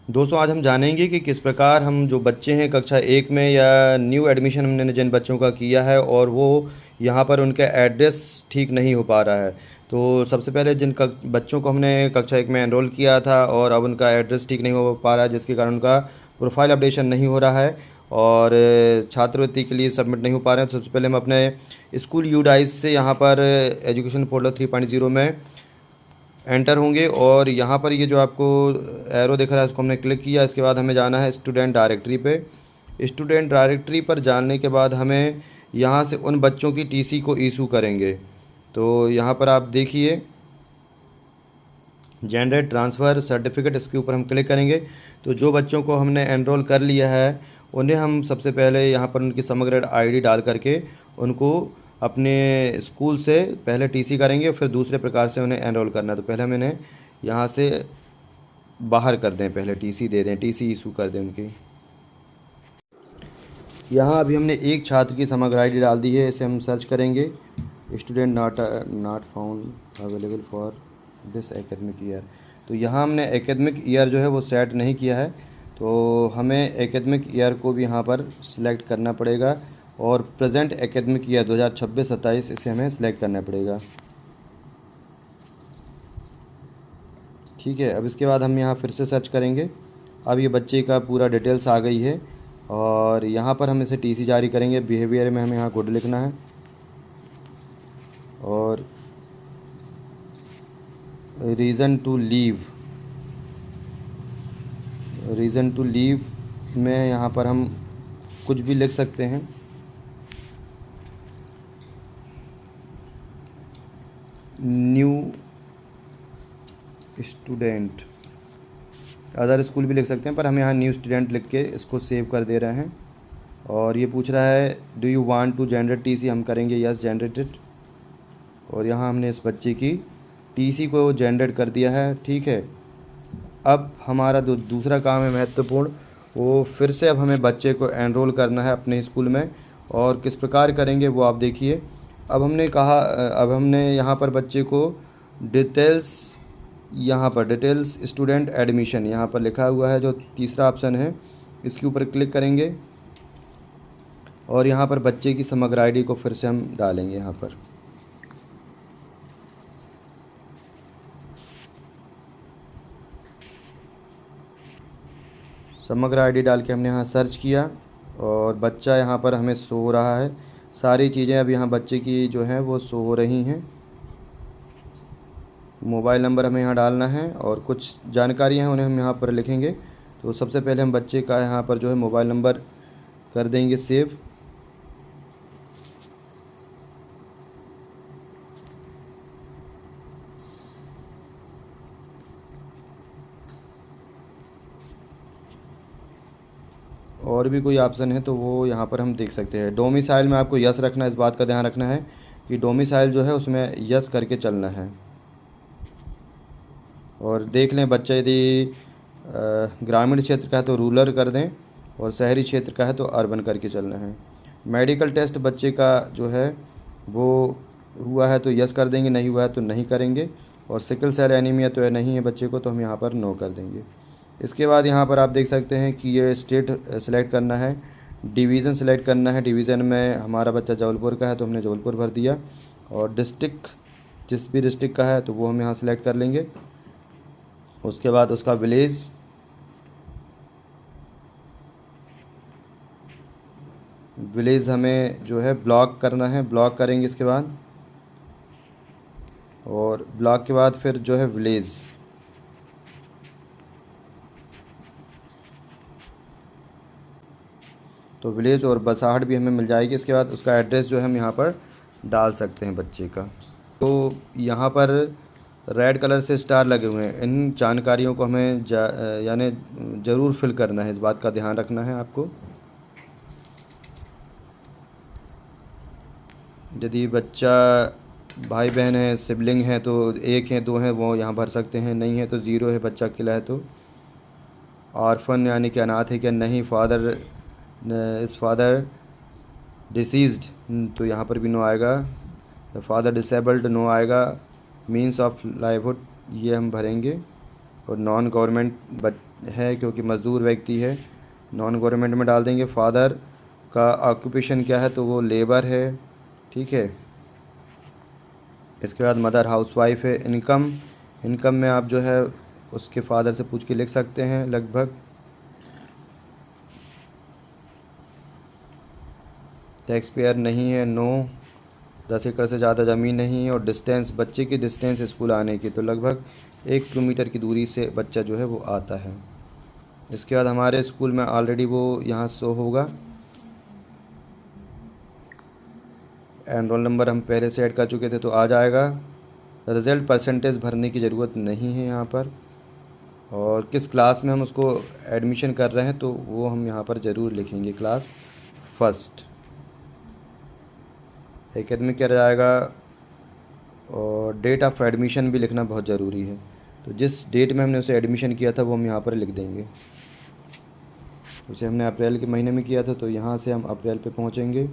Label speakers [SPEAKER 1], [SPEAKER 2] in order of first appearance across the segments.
[SPEAKER 1] दोस्तों आज हम जानेंगे कि किस प्रकार हम जो बच्चे हैं कक्षा एक में या न्यू एडमिशन हमने जिन बच्चों का किया है और वो यहाँ पर उनका एड्रेस ठीक नहीं हो पा रहा है। तो सबसे पहले बच्चों को हमने कक्षा एक में एनरोल किया था और अब उनका एड्रेस ठीक नहीं हो पा रहा है, जिसके कारण उनका प्रोफाइल अपडेशन नहीं हो रहा है और छात्रवृत्ति के लिए सबमिट नहीं हो पा रहे हैं। तो सबसे पहले हम अपने स्कूल यूडाइस से यहाँ पर एजुकेशन पोर्टल 3.0 में एंटर होंगे और यहाँ पर ये जो आपको एरो दिख रहा है उसको हमने क्लिक किया। इसके बाद हमें जाना है स्टूडेंट डायरेक्टरी पे। स्टूडेंट डायरेक्टरी पर जाने के बाद हमें यहाँ से उन बच्चों की टीसी को इशू करेंगे। तो यहाँ पर आप देखिए जनरेट ट्रांसफ़र सर्टिफिकेट, इसके ऊपर हम क्लिक करेंगे। तो जो बच्चों को हमने एनरोल कर लिया है उन्हें हम सबसे पहले यहाँ पर उनकी समग्र आईडी डाल करके उनको अपने स्कूल से पहले टीसी करेंगे, फिर दूसरे प्रकार से उन्हें एनरोल करना है। तो पहले हम इन्हें यहाँ से बाहर कर दें, पहले टीसी दे दें, टीसी इशू कर दें उनकी। यहाँ अभी हमने एक छात्र की समग्र आईडी डाल दी है, इसे हम सर्च करेंगे। Student not found available for this academic year. तो यहाँ हमने एकेडमिक ईयर जो है वो सेट नहीं किया है, तो हमें एकेडमिक ईयर को भी यहाँ पर सिलेक्ट करना पड़ेगा और प्रेजेंट एकेडमिक ईयर 2026-27 इसे हमें सिलेक्ट करना पड़ेगा। ठीक है, अब इसके बाद हम यहाँ फिर से सर्च करेंगे। अब ये बच्चे का पूरा डिटेल्स आ गई है और यहाँ पर हम इसे टीसी जारी करेंगे। बिहेवियर में हमें यहाँ गुड लिखना है और रीज़न टू लीव में यहाँ पर हम कुछ भी लिख सकते हैं। न्यू स्टूडेंट, अदर स्कूल भी लिख सकते हैं पर हम यहाँ न्यू स्टूडेंट लिख के इसको सेव कर दे रहे हैं। और ये पूछ रहा है do you want to generate TC, हम करेंगे यस जनरेटेड। और यहाँ हमने इस बच्चे की टीसी को जनरेट कर दिया है। ठीक है, अब हमारा दूसरा काम है महत्वपूर्ण, वो फिर से अब हमें बच्चे को एनरोल करना है अपने स्कूल में। और किस प्रकार करेंगे वो आप देखिए। अब हमने यहाँ पर बच्चे को डिटेल्स, यहाँ पर डिटेल्स स्टूडेंट एडमिशन यहाँ पर लिखा हुआ है जो तीसरा ऑप्शन है, इसके ऊपर क्लिक करेंगे और यहाँ पर बच्चे की समग्र आईडी को फिर से हम डालेंगे। यहाँ पर समग्र आईडी डाल के हमने यहाँ सर्च किया और बच्चा यहाँ पर हमें शो हो रहा है। सारी चीज़ें अब यहाँ बच्चे की जो हैं वो शो हो रही हैं। मोबाइल नंबर हमें यहाँ डालना है और कुछ जानकारियाँ हैं उन्हें हम यहाँ पर लिखेंगे। तो सबसे पहले हम बच्चे का यहाँ पर जो है मोबाइल नंबर कर देंगे सेव। और भी कोई ऑप्शन है तो वो यहाँ पर हम देख सकते हैं। डोमिसाइल में आपको यस रखना है, इस बात का ध्यान रखना है कि डोमिसाइल जो है उसमें यस करके चलना है। और देख लें बच्चा यदि ग्रामीण क्षेत्र का है तो रूरल कर दें और शहरी क्षेत्र का है तो अर्बन करके चलना है। मेडिकल टेस्ट बच्चे का जो है वो हुआ है तो यस कर देंगे, नहीं हुआ है तो नहीं करेंगे। और सिकल सेल एनीमिया तो नहीं है बच्चे को, तो हम यहाँ पर नो कर देंगे। इसके बाद यहाँ पर आप देख सकते हैं कि ये स्टेट सेलेक्ट करना है, डिवीज़न सेलेक्ट करना है। डिवीज़न में हमारा बच्चा जबलपुर का है तो हमने जबलपुर भर दिया। और डिस्ट्रिक्ट जिस भी डिस्ट्रिक्ट का है तो वो हम यहाँ सेलेक्ट कर लेंगे। उसके बाद उसका विलेज हमें जो है ब्लॉक करना है, ब्लॉक करेंगे इसके बाद। और ब्लॉक के बाद फिर जो है विलेज, तो विलेज और बसाहट भी हमें मिल जाएगी। इसके बाद उसका एड्रेस जो है हम यहाँ पर डाल सकते हैं बच्चे का। तो यहाँ पर रेड कलर से स्टार लगे हुए हैं, इन जानकारियों को हमें यानी ज़रूर फिल करना है, इस बात का ध्यान रखना है आपको। यदि बच्चा भाई बहन है, सिबलिंग है तो एक हैं दो हैं वो यहाँ भर सकते हैं, नहीं है तो ज़ीरो है, बच्चा अकेला है तो। ऑर्फन यानी कि अनाथ है क्या, नहीं। फादर डिसीज़्ड तो यहाँ पर भी नो आएगा। फादर डिसेबल्ड नो आएगा। मीन्स ऑफ लाइवहुड ये हम भरेंगे। और नॉन गवर्नमेंट है क्योंकि मज़दूर व्यक्ति है। नॉन गवर्नमेंट में डाल देंगे। फादर का ऑक्यूपेशन क्या है, तो वो लेबर है, ठीक है। इसके बाद मदर हाउसवाइफ है। इनकम में आप जो है उसके फादर से पूछ के लिख सकते हैं लगभग। टैक्स पेयर नहीं है, नो। 10 एकड़ से ज़्यादा ज़मीन नहीं है। और डिस्टेंस, बच्चे की डिस्टेंस स्कूल आने की, तो लगभग 1 किलोमीटर की दूरी से बच्चा जो है वो आता है। इसके बाद हमारे स्कूल में ऑलरेडी वो यहाँ शो होगा। एनरोल नंबर हम पहले से ऐड कर चुके थे तो आ जाएगा। रिज़ल्ट परसेंटेज भरने की ज़रूरत नहीं है यहाँ पर। और किस क्लास में हम उसको एडमिशन कर रहे हैं तो वो हम यहाँ पर ज़रूर लिखेंगे, क्लास फर्स्ट। एकेडमिक क्या जाएगा, और डेट ऑफ एडमिशन भी लिखना बहुत ज़रूरी है। तो जिस डेट में हमने उसे एडमिशन किया था वो हम यहाँ पर लिख देंगे। उसे हमने अप्रैल के महीने में किया था तो यहाँ से हम अप्रैल पे पहुँचेंगे।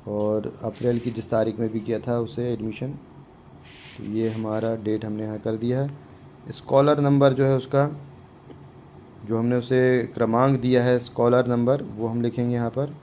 [SPEAKER 1] और अप्रैल की जिस तारीख में भी किया था उसे एडमिशन, तो ये हमारा डेट हमने यहाँ कर दिया है। स्कॉलर नंबर जो है उसका, जो हमने उसे क्रमांक दिया है स्कॉलर नंबर, वो हम लिखेंगे यहाँ पर।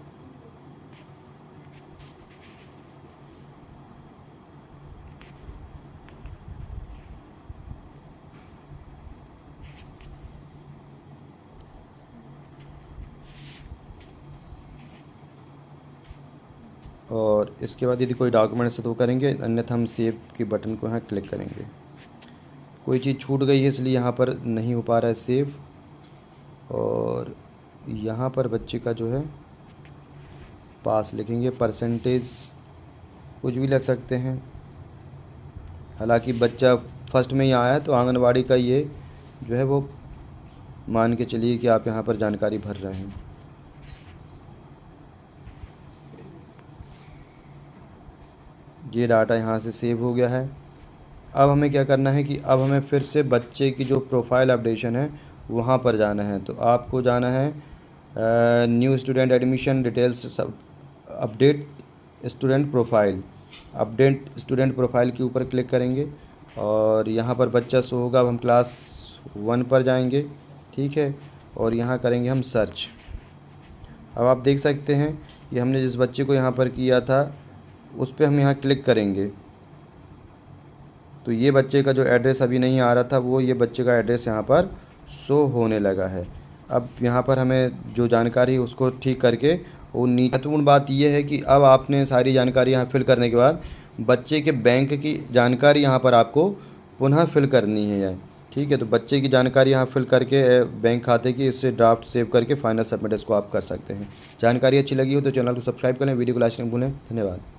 [SPEAKER 1] और इसके बाद यदि कोई डॉक्यूमेंट्स है तो करेंगे, अन्यथा हम सेव के बटन को यहाँ क्लिक करेंगे। कोई चीज़ छूट गई है इसलिए यहाँ पर नहीं हो पा रहा है सेव। और यहाँ पर बच्चे का जो है पास लिखेंगे, परसेंटेज कुछ भी लग सकते हैं। हालांकि बच्चा फर्स्ट में ही आया है तो आंगनवाड़ी का ये जो है वो मान के चलिए कि आप यहाँ पर जानकारी भर रहे हैं। ये डाटा यहाँ से सेव हो गया है। अब हमें क्या करना है कि अब हमें फिर से बच्चे की जो प्रोफाइल अपडेशन है वहाँ पर जाना है। तो आपको जाना है न्यू स्टूडेंट एडमिशन डिटेल्स, सब update student profile. Update student profile के ऊपर क्लिक करेंगे और यहाँ पर बच्चा शो होगा। अब हम क्लास 1 पर जाएंगे, ठीक है। और यहाँ करेंगे हम सर्च। अब आप देख सकते हैं कि हमने जिस बच्चे को यहाँ पर किया था उस पर हम यहाँ क्लिक करेंगे तो ये बच्चे का जो एड्रेस अभी नहीं आ रहा था वो ये बच्चे का एड्रेस यहाँ पर शो होने लगा है। अब यहाँ पर हमें जो जानकारी उसको ठीक करके वो महत्वपूर्ण बात यह है कि अब आपने सारी जानकारी यहाँ फिल करने के बाद बच्चे के बैंक की जानकारी यहाँ पर आपको पुनः फिल करनी है, ठीक है। तो बच्चे की जानकारी यहाँ फिल करके बैंक खाते की इससे ड्राफ्ट सेव करके फाइनल सबमिट इसको आप कर सकते हैं। जानकारी अच्छी लगी हो तो चैनल को सब्सक्राइब करें, वीडियो को लाइक करना भूलें। धन्यवाद।